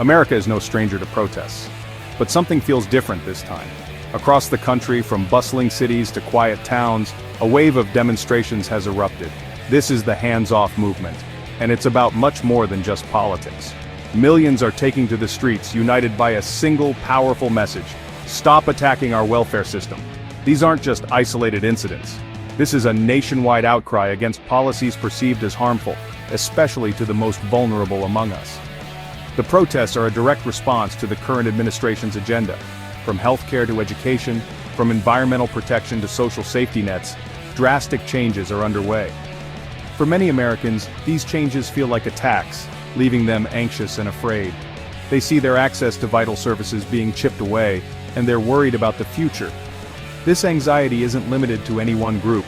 America is no stranger to protests. But something feels different this time. Across the country, from bustling cities to quiet towns, a wave of demonstrations has erupted. This is the hands-off movement. And it's about much more than just politics. Millions are taking to the streets, united by a single powerful message: stop attacking our welfare system. These aren't just isolated incidents. This is a nationwide outcry against policies perceived as harmful, especially to the most vulnerable among us. The protests are a direct response to the current administration's agenda. From healthcare to education, from environmental protection to social safety nets, drastic changes are underway. For many Americans, these changes feel like attacks, leaving them anxious and afraid. They see their access to vital services being chipped away, and they're worried about the future. This anxiety isn't limited to any one group.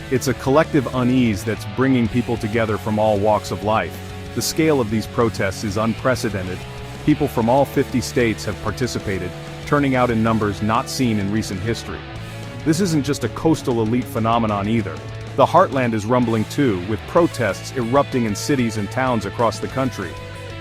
It's a collective unease that's bringing people together from all walks of life. The scale of these protests is unprecedented. People from all 50 states have participated, turning out in numbers not seen in recent history. This isn't just a coastal elite phenomenon either. The heartland is rumbling too, with protests erupting in cities and towns across the country.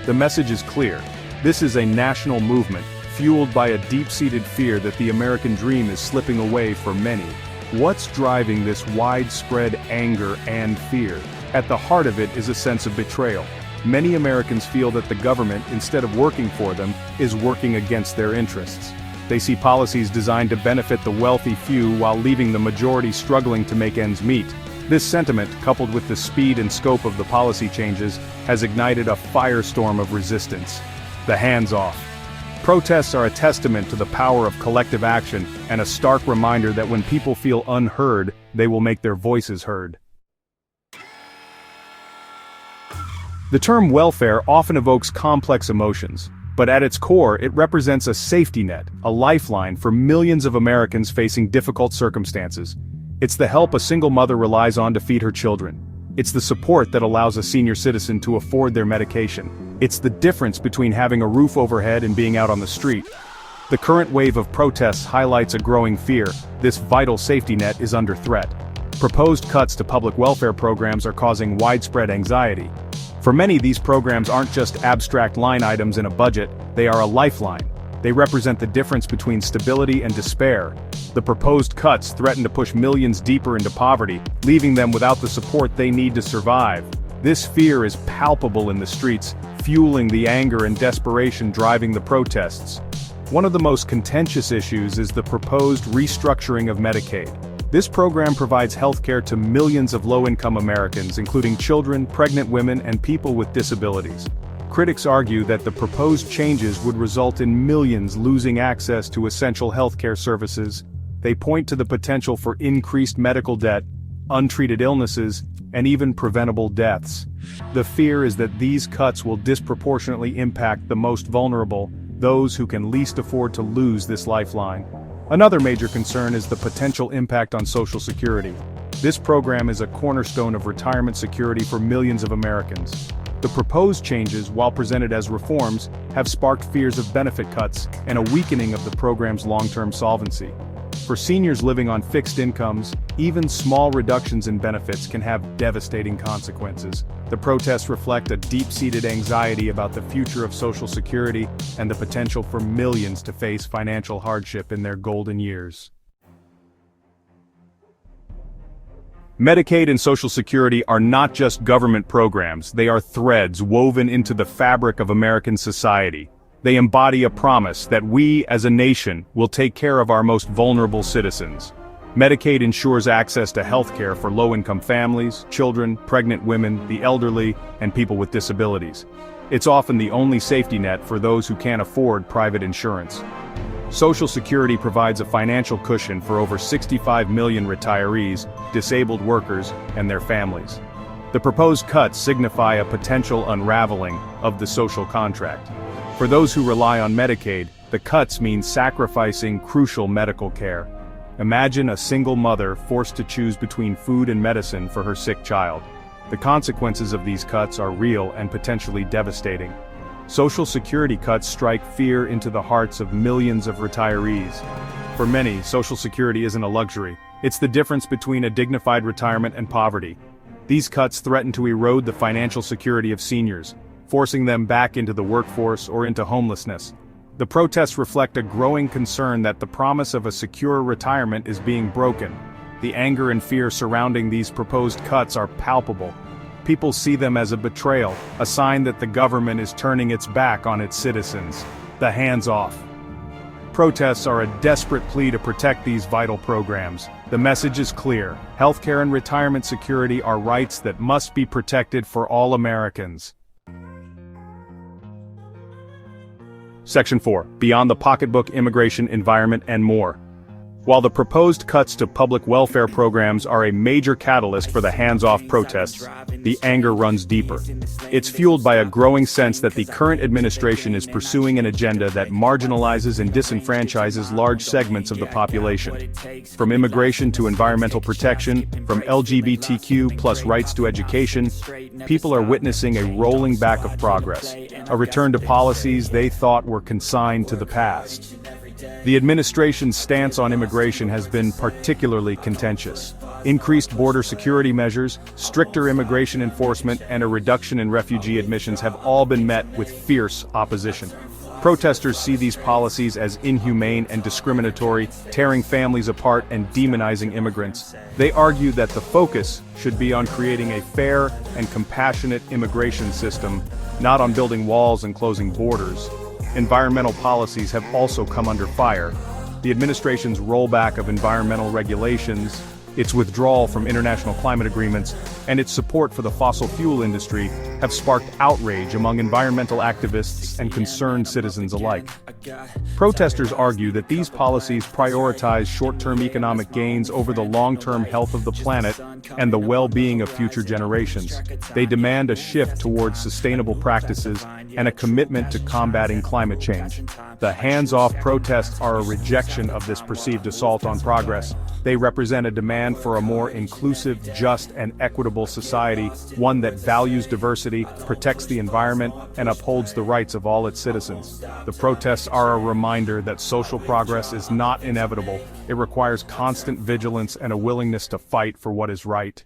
The message is clear. This is a national movement, fueled by a deep-seated fear that the American dream is slipping away for many. What's driving this widespread anger and fear? At the heart of it is a sense of betrayal. Many Americans feel that the government, instead of working for them, is working against their interests. They see policies designed to benefit the wealthy few while leaving the majority struggling to make ends meet. This sentiment, coupled with the speed and scope of the policy changes, has ignited a firestorm of resistance. The hands-off. Protests are a testament to the power of collective action and a stark reminder that when people feel unheard, they will make their voices heard. The term welfare often evokes complex emotions, but at its core it represents a safety net, a lifeline for millions of Americans facing difficult circumstances. It's the help a single mother relies on to feed her children. It's the support that allows a senior citizen to afford their medication. It's the difference between having a roof overhead and being out on the street. The current wave of protests highlights a growing fear. This vital safety net is under threat. Proposed cuts to public welfare programs are causing widespread anxiety. For many, these programs aren't just abstract line items in a budget, they are a lifeline. They represent the difference between stability and despair. The proposed cuts threaten to push millions deeper into poverty, leaving them without the support they need to survive. This fear is palpable in the streets, fueling the anger and desperation driving the protests. One of the most contentious issues is the proposed restructuring of Medicaid. This program provides healthcare to millions of low-income Americans, including children, pregnant women, and people with disabilities. Critics argue that the proposed changes would result in millions losing access to essential healthcare services. They point to the potential for increased medical debt, untreated illnesses, and even preventable deaths. The fear is that these cuts will disproportionately impact the most vulnerable, those who can least afford to lose this lifeline. Another major concern is the potential impact on Social Security. This program is a cornerstone of retirement security for millions of Americans. The proposed changes, while presented as reforms, have sparked fears of benefit cuts and a weakening of the program's long-term solvency. For seniors living on fixed incomes, even small reductions in benefits can have devastating consequences. The protests reflect a deep-seated anxiety about the future of Social Security and the potential for millions to face financial hardship in their golden years. Medicaid and Social Security are not just government programs, they are threads woven into the fabric of American society. They embody a promise that we, as a nation, will take care of our most vulnerable citizens. Medicaid ensures access to health care for low-income families, children, pregnant women, the elderly, and people with disabilities. It's often the only safety net for those who can't afford private insurance. Social Security provides a financial cushion for over 65 million retirees, disabled workers, and their families. The proposed cuts signify a potential unraveling of the social contract. For those who rely on Medicaid, the cuts mean sacrificing crucial medical care. Imagine a single mother forced to choose between food and medicine for her sick child. The consequences of these cuts are real and potentially devastating. Social Security cuts strike fear into the hearts of millions of retirees. For many, Social Security isn't a luxury. It's the difference between a dignified retirement and poverty. These cuts threaten to erode the financial security of seniors. forcing them back into the workforce or into homelessness. The protests reflect a growing concern that the promise of a secure retirement is being broken. The anger and fear surrounding these proposed cuts are palpable. People see them as a betrayal, a sign that the government is turning its back on its citizens. The hands-off. Protests are a desperate plea to protect these vital programs. The message is clear: healthcare and retirement security are rights that must be protected for all Americans. Section 4. Beyond the pocketbook, immigration, environment, and more. While the proposed cuts to public welfare programs are a major catalyst for the hands-off protests, the anger runs deeper. It's fueled by a growing sense that the current administration is pursuing an agenda that marginalizes and disenfranchises large segments of the population. From immigration to environmental protection, from LGBTQ plus rights to education, people are witnessing a rolling back of progress, a return to policies they thought were consigned to the past. The administration's stance on immigration has been particularly contentious. Increased border security measures, stricter immigration enforcement, and a reduction in refugee admissions have all been met with fierce opposition. Protesters see these policies as inhumane and discriminatory, tearing families apart and demonizing immigrants. They argue that the focus should be on creating a fair and compassionate immigration system, not on building walls and closing borders. Environmental policies have also come under fire. The administration's rollback of environmental regulations, its withdrawal from international climate agreements, and its support for the fossil fuel industry have sparked outrage among environmental activists and concerned citizens alike. Protesters argue that these policies prioritize short-term economic gains over the long-term health of the planet and the well-being of future generations. They demand a shift towards sustainable practices and a commitment to combating climate change. The hands-off protests are a rejection of this perceived assault on progress. They represent a demand for a more inclusive, just, and equitable society, one that values diversity, protects the environment, and upholds the rights of all its citizens. The protests are a reminder that social progress is not inevitable. It requires constant vigilance and a willingness to fight for what is right.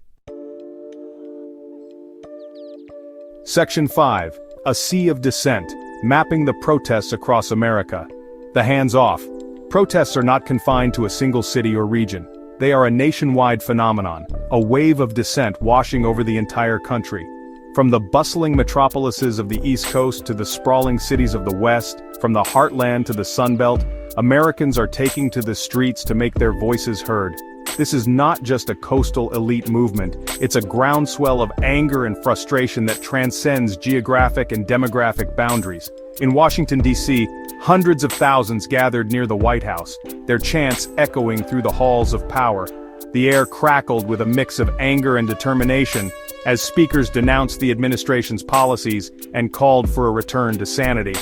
Section 5. A Sea of Dissent, mapping the protests across America. The hands-off. Protests are not confined to a single city or region. They are a nationwide phenomenon, a wave of dissent washing over the entire country. From the bustling metropolises of the East Coast to the sprawling cities of the West, from the heartland to the Sun Belt, Americans are taking to the streets to make their voices heard. This is not just a coastal elite movement, it's a groundswell of anger and frustration that transcends geographic and demographic boundaries. In Washington, D.C., hundreds of thousands gathered near the White House, their chants echoing through the halls of power. The air crackled with a mix of anger and determination as speakers denounced the administration's policies and called for a return to sanity.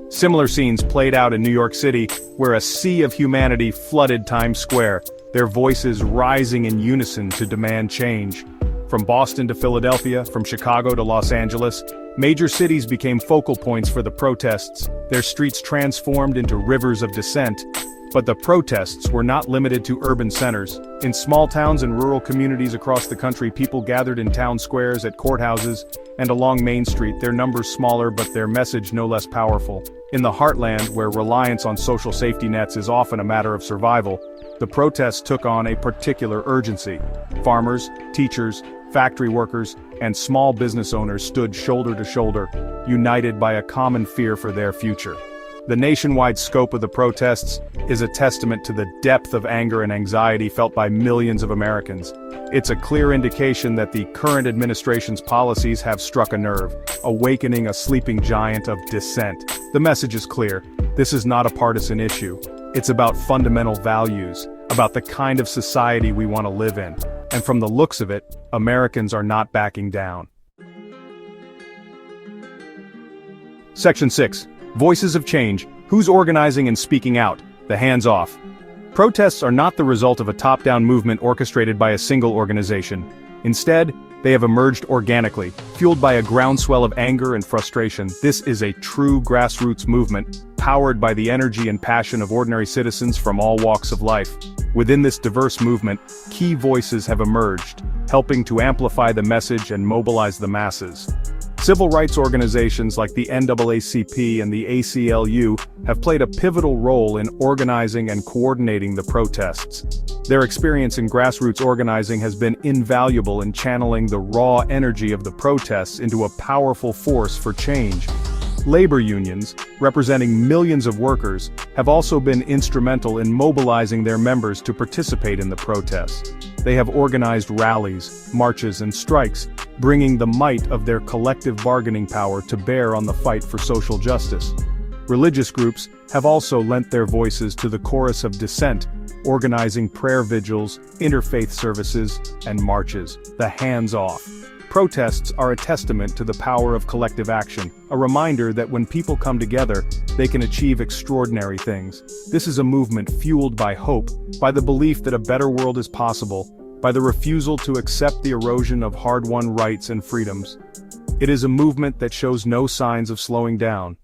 Similar scenes played out in New York City, where a sea of humanity flooded Times Square, their voices rising in unison to demand change. From Boston to Philadelphia, from Chicago to Los Angeles, major cities became focal points for the protests, their streets transformed into rivers of dissent. But the protests were not limited to urban centers. In small towns and rural communities across the country, people gathered in town squares, at courthouses, and along Main Street, their numbers smaller but their message no less powerful. In the heartland, where reliance on social safety nets is often a matter of survival, the protests took on a particular urgency. Farmers, teachers, factory workers, and small business owners stood shoulder to shoulder, united by a common fear for their future. The nationwide scope of the protests is a testament to the depth of anger and anxiety felt by millions of Americans. It's a clear indication that the current administration's policies have struck a nerve, awakening a sleeping giant of dissent. The message is clear: this is not a partisan issue. It's about fundamental values, about the kind of society we want to live in. And from the looks of it, Americans are not backing down. Section 6. Voices of change. Who's organizing and speaking out? The hands-off. Protests are not the result of a top-down movement orchestrated by a single organization. Instead, they have emerged organically, fueled by a groundswell of anger and frustration. This is a true grassroots movement, powered by the energy and passion of ordinary citizens from all walks of life. Within this diverse movement, key voices have emerged, helping to amplify the message and mobilize the masses. Civil rights organizations like the NAACP and the ACLU have played a pivotal role in organizing and coordinating the protests. Their experience in grassroots organizing has been invaluable in channeling the raw energy of the protests into a powerful force for change. Labor unions, representing millions of workers, have also been instrumental in mobilizing their members to participate in the protests. They have organized rallies, marches, and strikes, bringing the might of their collective bargaining power to bear on the fight for social justice. Religious groups have also lent their voices to the chorus of dissent, organizing prayer vigils, interfaith services, and marches. The hands-off. Protests are a testament to the power of collective action, a reminder that when people come together, they can achieve extraordinary things. This is a movement fueled by hope, by the belief that a better world is possible, by the refusal to accept the erosion of hard-won rights and freedoms. It is a movement that shows no signs of slowing down.